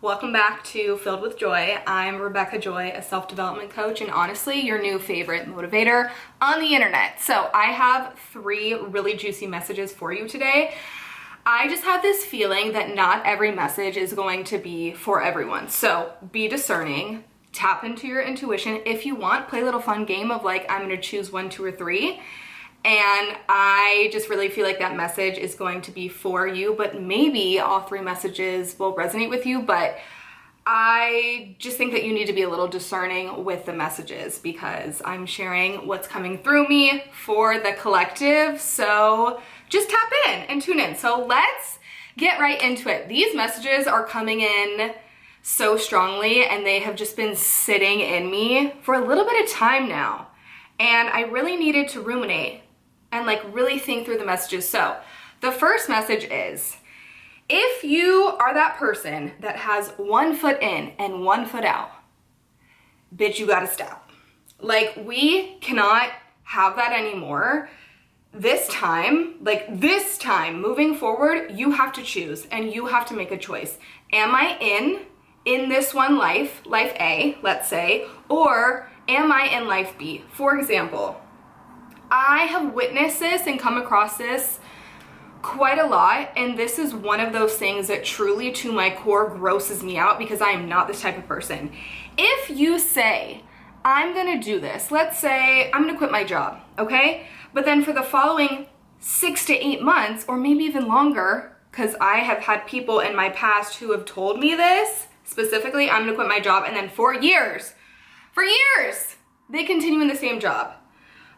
Welcome back to Filled with Joy. I'm Rebekah Joy, a self-development coach, and honestly, your new favorite motivator on the internet. So I have 3 really juicy messages for you today. I just have this feeling that not every message is going to be for everyone. So be discerning, tap into your intuition. If you want, play a little fun game of like, I'm gonna choose 1, 2, or 3. And I just really feel like that message is going to be for you, but maybe all 3 messages will resonate with you, but I just think that you need to be a little discerning with the messages because I'm sharing what's coming through me for the collective. So just tap in and tune in. So let's get right into it. These messages are coming in so strongly and they have just been sitting in me for a little bit of time now. And I really needed to ruminate and like really think through the messages. So the first message is, if you are that person that has 1 foot in and 1 foot out, bitch, you gotta stop. Like, we cannot have that anymore. This time, moving forward, you have to choose and you have to make a choice. Am I in this one life A, let's say, or am I in life B? For example, I have witnessed this and come across this quite a lot, and this is one of those things that truly to my core grosses me out because I am not this type of person. If you say, I'm gonna do this, let's say I'm gonna quit my job, okay? But then for the following 6 to 8 months, or maybe even longer, because I have had people in my past who have told me this, specifically, I'm gonna quit my job, and then for years, they continue in the same job.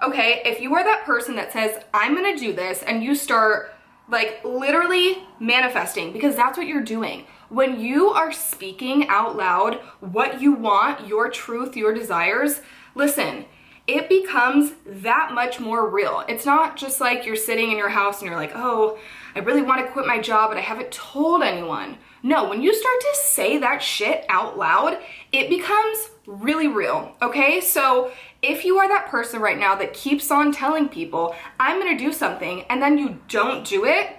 Okay, if you are that person that says, I'm gonna do this, and you start like literally manifesting, because that's what you're doing. When you are speaking out loud what you want, your truth, your desires, listen, it becomes that much more real. It's not just like you're sitting in your house and you're like, oh, I really want to quit my job, but I haven't told anyone. No, when you start to say that shit out loud, it becomes really real, okay? So if you are that person right now that keeps on telling people, I'm gonna do something, and then you don't do it,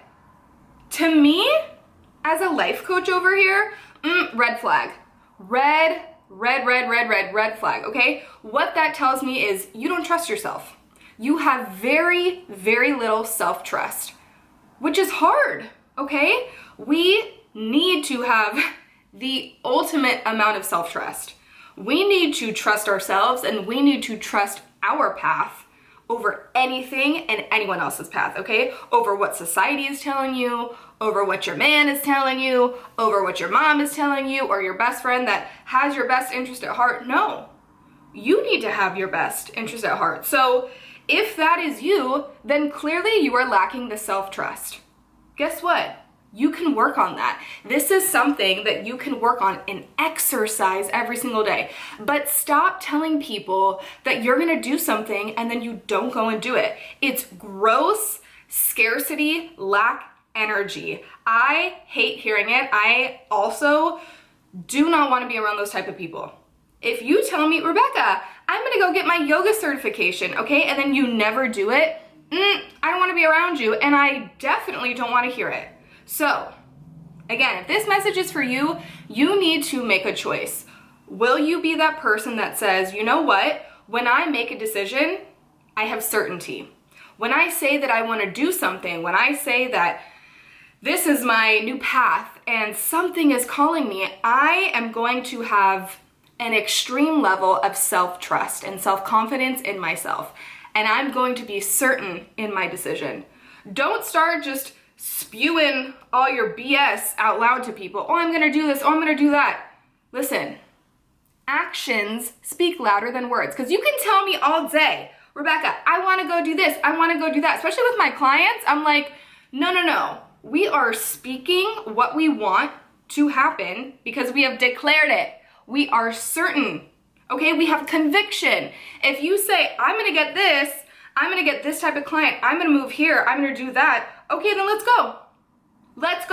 to me, as a life coach over here, red flag. Red flag, okay? What that tells me is you don't trust yourself. You have very, very little self-trust, which is hard, okay? We need to have the ultimate amount of self-trust. We need to trust ourselves and we need to trust our path over anything and anyone else's path, okay? Over what society is telling you, over what your man is telling you, over what your mom is telling you, or your best friend that has your best interest at heart. No, you need to have your best interest at heart. So if that is you, then clearly you are lacking the self-trust. Guess what? You can work on that. This is something that you can work on and exercise every single day. But stop telling people that you're gonna do something and then you don't go and do it. It's gross scarcity, lack energy. I hate hearing it. I also do not want to be around those type of people. If you tell me, Rebekah, I'm gonna go get my yoga certification, okay, and then you never do it, I don't want to be around you, and I definitely don't want to hear it. So, again, if this message is for you, you need to make a choice. Will you be that person that says, you know what, when I make a decision, I have certainty. When I say that I want to do something, when I say that this is my new path and something is calling me, I am going to have an extreme level of self-trust and self-confidence in myself. And I'm going to be certain in my decision. Don't start just spewing all your BS out loud to people. Oh, I'm gonna do this, oh, I'm gonna do that. Listen, actions speak louder than words. Because you can tell me all day, Rebekah, I wanna go do this, I wanna go do that. Especially with my clients, I'm like, no. We are speaking what we want to happen because we have declared it. We are certain, okay? We have conviction. If you say, I'm gonna get this, I'm gonna get this type of client, I'm gonna move here, I'm gonna do that, okay, then let's go. Let's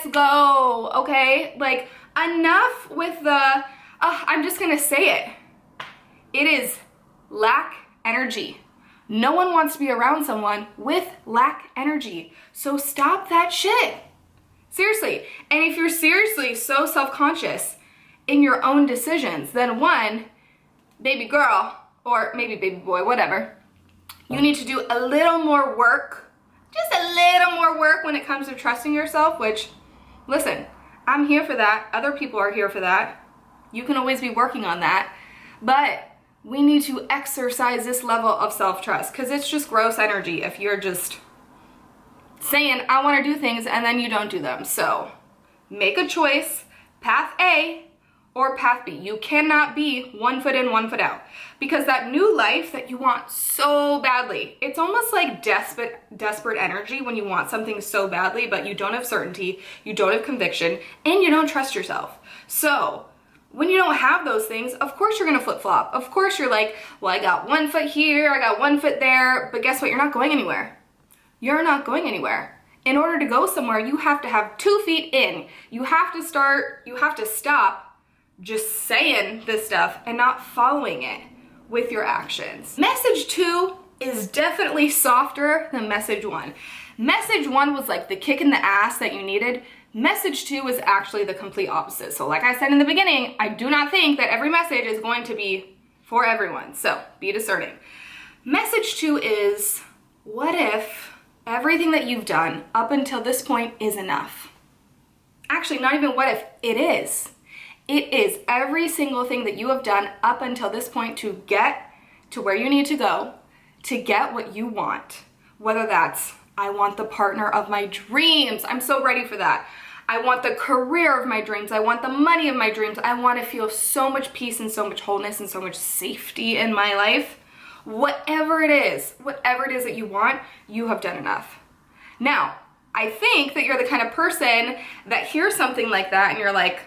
go, okay? Like, enough with the, I'm just gonna say it. It is lack energy. No one wants to be around someone with lack energy. So stop that shit. Seriously. And if you're seriously so self-conscious in your own decisions, then one, baby girl, or maybe baby boy, whatever, you need to do a little more work, just a little more work when it comes to trusting yourself, which, listen, I'm here for that. Other people are here for that. You can always be working on that. But we need to exercise this level of self-trust, because it's just gross energy if you're just saying, I want to do things, and then you don't do them. So make a choice, path A or path B. You cannot be 1 foot in, 1 foot out, because that new life that you want so badly, it's almost like desperate energy when you want something so badly, but you don't have certainty, you don't have conviction, and you don't trust yourself. So when you don't have those things, of course you're gonna flip-flop. Of course you're like, well, I got 1 foot here, I got 1 foot there, but guess what? You're not going anywhere. You're not going anywhere. In order to go somewhere, you have to have 2 feet in. You have to stop just saying this stuff and not following it with your actions. Message 2 is definitely softer than message 1. Message 1 was like the kick in the ass that you needed. Message 2 is actually the complete opposite. So like I said in the beginning, I do not think that every message is going to be for everyone. So be discerning. Message 2 is, what if everything that you've done up until this point is enough? Actually, not even what if, it is. It is every single thing that you have done up until this point to get to where you need to go, to get what you want. Whether that's, I want the partner of my dreams. I'm so ready for that. I want the career of my dreams. I want the money of my dreams. I want to feel so much peace and so much wholeness and so much safety in my life. Whatever it is that you want, you have done enough. Now, I think that you're the kind of person that hears something like that and you're like,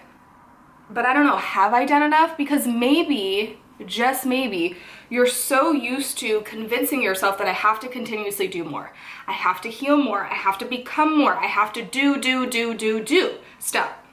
but I don't know, have I done enough? Because maybe, just maybe, you're so used to convincing yourself that I have to continuously do more. I have to heal more. I have to become more. I have to do. Stop.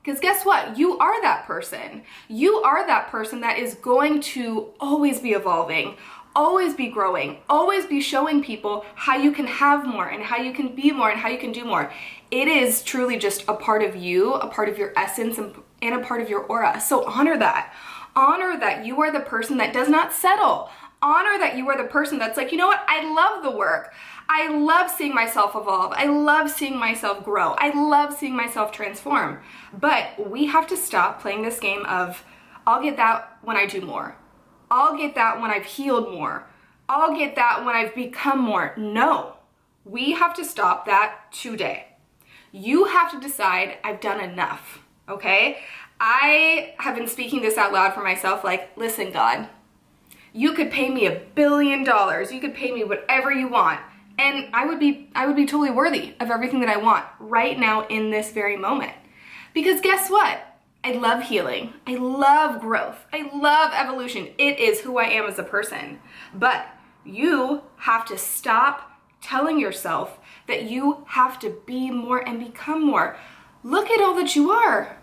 Because guess what? You are that person. You are that person that is going to always be evolving, always be growing, always be showing people how you can have more and how you can be more and how you can do more. It is truly just a part of you, a part of your essence, and a part of your aura. So honor that. Honor that you are the person that does not settle. Honor that you are the person that's like, you know what? I love the work. I love seeing myself evolve. I love seeing myself grow. I love seeing myself transform. But we have to stop playing this game of, I'll get that when I do more. I'll get that when I've healed more. I'll get that when I've become more. No, we have to stop that today. You have to decide, I've done enough, okay? I have been speaking this out loud for myself, like, listen, God, you could pay me $1 billion. You could pay me whatever you want. And I would be totally worthy of everything that I want right now in this very moment. Because guess what? I love healing. I love growth. I love evolution. It is who I am as a person. But you have to stop telling yourself that you have to be more and become more. Look at all that you are.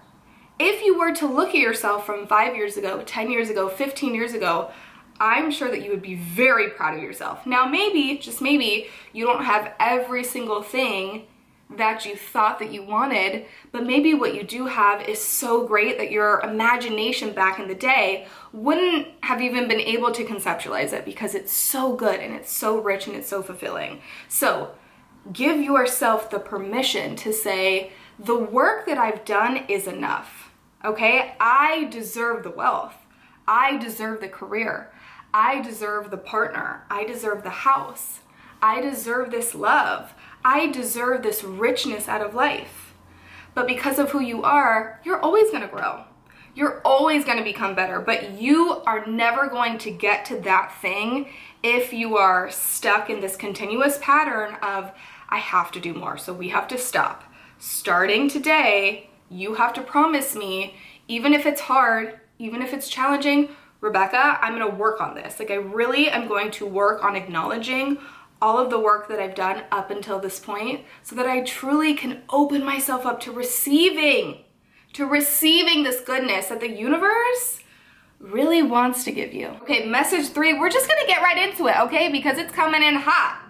If you were to look at yourself from 5 years ago, 10 years ago, 15 years ago, I'm sure that you would be very proud of yourself. Now maybe, just maybe, you don't have every single thing that you thought that you wanted, but maybe what you do have is so great that your imagination back in the day wouldn't have even been able to conceptualize it, because it's so good and it's so rich and it's so fulfilling. So give yourself the permission to say, the work that I've done is enough, okay? I deserve the wealth. I deserve the career. I deserve the partner. I deserve the house. I deserve this love. I deserve this richness out of life. But because of who you are, you're always going to grow. You're always going to become better, but you are never going to get to that thing if you are stuck in this continuous pattern of, I have to do more, so we have to stop. Starting today, you have to promise me, even if it's hard, even if it's challenging, Rebekah, I'm going to work on this. Like, I really am going to work on acknowledging all of the work that I've done up until this point, so that I truly can open myself up to receiving this goodness that the universe really wants to give you. Okay, message 3, we're just gonna get right into it, okay? Because it's coming in hot.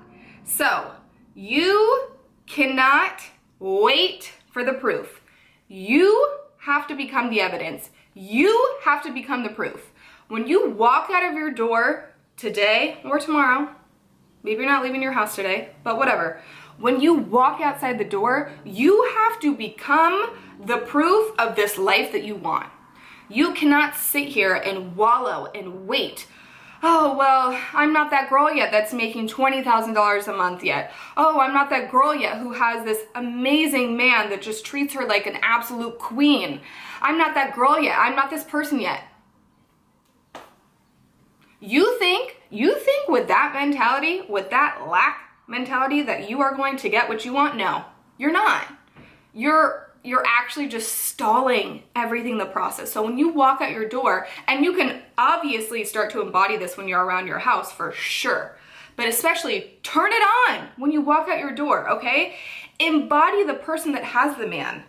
So, you cannot wait for the proof. You have to become the evidence. You have to become the proof. When you walk out of your door today or tomorrow, maybe you're not leaving your house today, but whatever. When you walk outside the door, you have to become the proof of this life that you want. You cannot sit here and wallow and wait. Oh, well, I'm not that girl yet that's making $20,000 a month yet. Oh, I'm not that girl yet who has this amazing man that just treats her like an absolute queen. I'm not that girl yet. I'm not this person yet. You think with that mentality, with that lack mentality, that you are going to get what you want? No, you're not. You're actually just stalling everything in the process. So when you walk out your door, and you can obviously start to embody this when you're around your house for sure, but especially turn it on when you walk out your door, okay? Embody the person that has the man,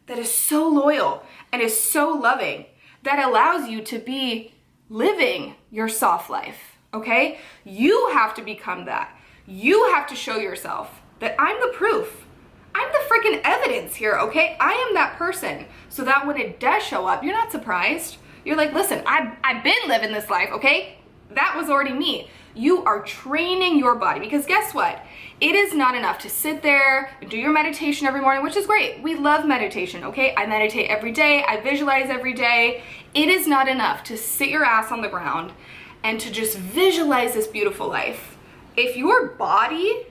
that is so loyal and is so loving, that allows you to be living your soft life, okay? You have to become that. You have to show yourself that I'm the proof. I'm the freaking evidence here, okay? I am that person, so that when it does show up, you're not surprised. You're like, listen, I've been living this life, okay? That was already me. You are training your body, because guess what? It is not enough to sit there and do your meditation every morning, which is great. We love meditation, okay? I meditate every day. I visualize every day. It is not enough to sit your ass on the ground and to just visualize this beautiful life. If your body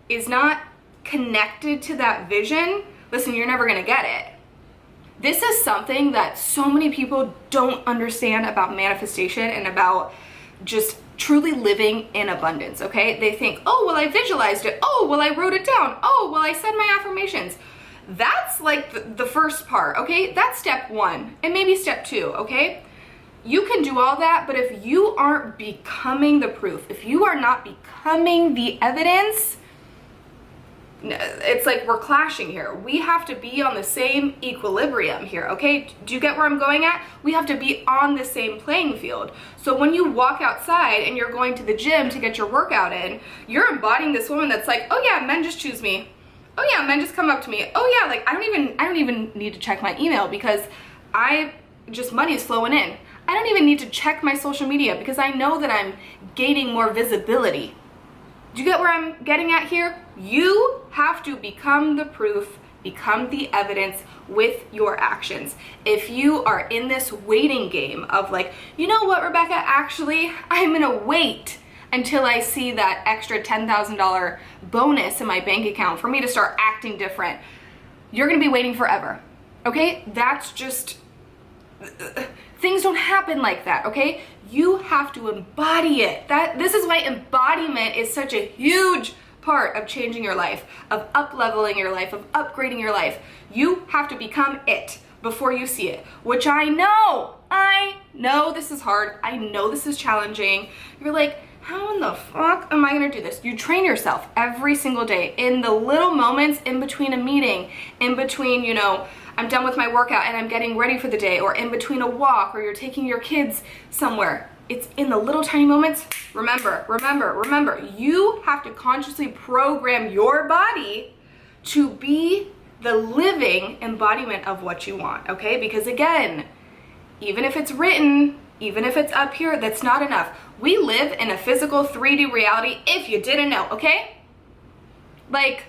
is not connected to that vision, listen, you're never gonna get it. This is something that so many people don't understand about manifestation and about just truly living in abundance, okay? They think, oh, well, I visualized it. Oh, well, I wrote it down. Oh, well, I said my affirmations. That's like the first part, okay? That's step one, and maybe step two, okay? You can do all that, but if you aren't becoming the proof, if you are not becoming the evidence, it's like we're clashing here. We have to be on the same equilibrium here, okay? Do you get where I'm going at? We have to be on the same playing field. So when you walk outside and you're going to the gym to get your workout in, you're embodying this woman that's like, oh yeah, men just choose me. Oh yeah, men just come up to me. Oh yeah, like I don't even need to check my email because money is flowing in. I don't even need to check my social media because I know that I'm gaining more visibility. Do you get where I'm getting at here? You have to become the proof, become the evidence with your actions. If you are in this waiting game of like, you know what, Rebekah, actually, I'm gonna wait until I see that extra $10,000 bonus in my bank account for me to start acting different, you're gonna be waiting forever, okay? That's just, things don't happen like that, okay? You have to embody it. This is why embodiment is such a huge part of changing your life, of up-leveling your life, of upgrading your life. You have to become it before you see it, which I know this is hard. I know this is challenging. You're like, how in the fuck am I gonna do this? You train yourself every single day in the little moments in between a meeting, in between, I'm done with my workout and I'm getting ready for the day, or in between a walk, or you're taking your kids somewhere. It's in the little tiny moments. Remember, you have to consciously program your body to be the living embodiment of what you want, okay? Because again, even if it's written, even if it's up here, that's not enough. We live in a physical 3D reality, if you didn't know, okay? Like,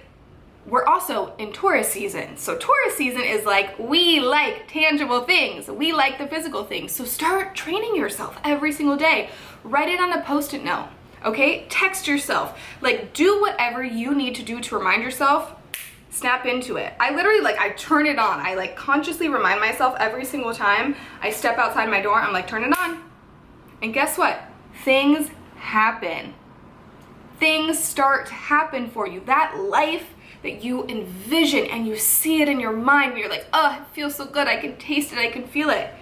we're also in Taurus season. So Taurus season is like, we like tangible things. We like the physical things. So start training yourself every single day. Write it on a Post-it note, okay? Text yourself. Like, do whatever you need to do to remind yourself. Snap into it. I literally, I turn it on. I consciously remind myself every single time I step outside my door. I'm like, turn it on. And guess what? Things happen. Things start to happen for you. That life that you envision and you see it in your mind, and you're like, oh, it feels so good. I can taste it. I can feel it.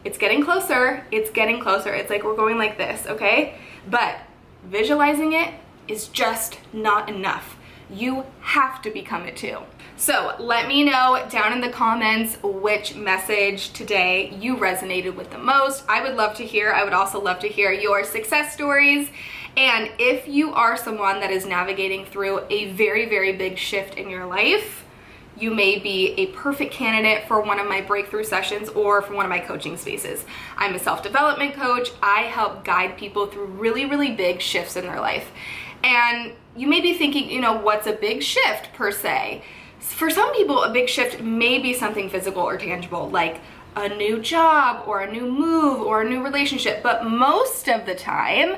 It's getting closer. It's getting closer. It's like we're going like this, okay? But visualizing it is just not enough. You have to become it too. So let me know down in the comments which message today you resonated with the most. I would love to hear. I would also love to hear your success stories. And if you are someone that is navigating through a very, very big shift in your life, you may be a perfect candidate for one of my breakthrough sessions or for one of my coaching spaces. I'm a self-development coach. I help guide people through really, really big shifts in their life. And you may be thinking, you know, what's a big shift per se? For some people, a big shift may be something physical or tangible, like a new job or a new move or a new relationship. But most of the time,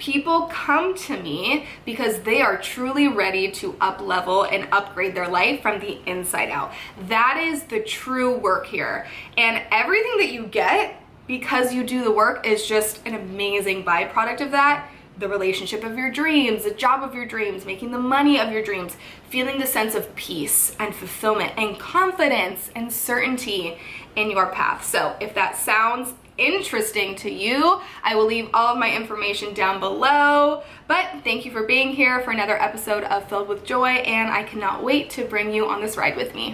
people come to me because they are truly ready to up level and upgrade their life from the inside out. That is the true work here. And everything that you get because you do the work is just an amazing byproduct of that. The relationship of your dreams, the job of your dreams, making the money of your dreams, feeling the sense of peace and fulfillment and confidence and certainty in your path. So if that sounds interesting to you, I will leave all of my information down below. But thank you for being here for another episode of Filled with Joy, and I cannot wait to bring you on this ride with me.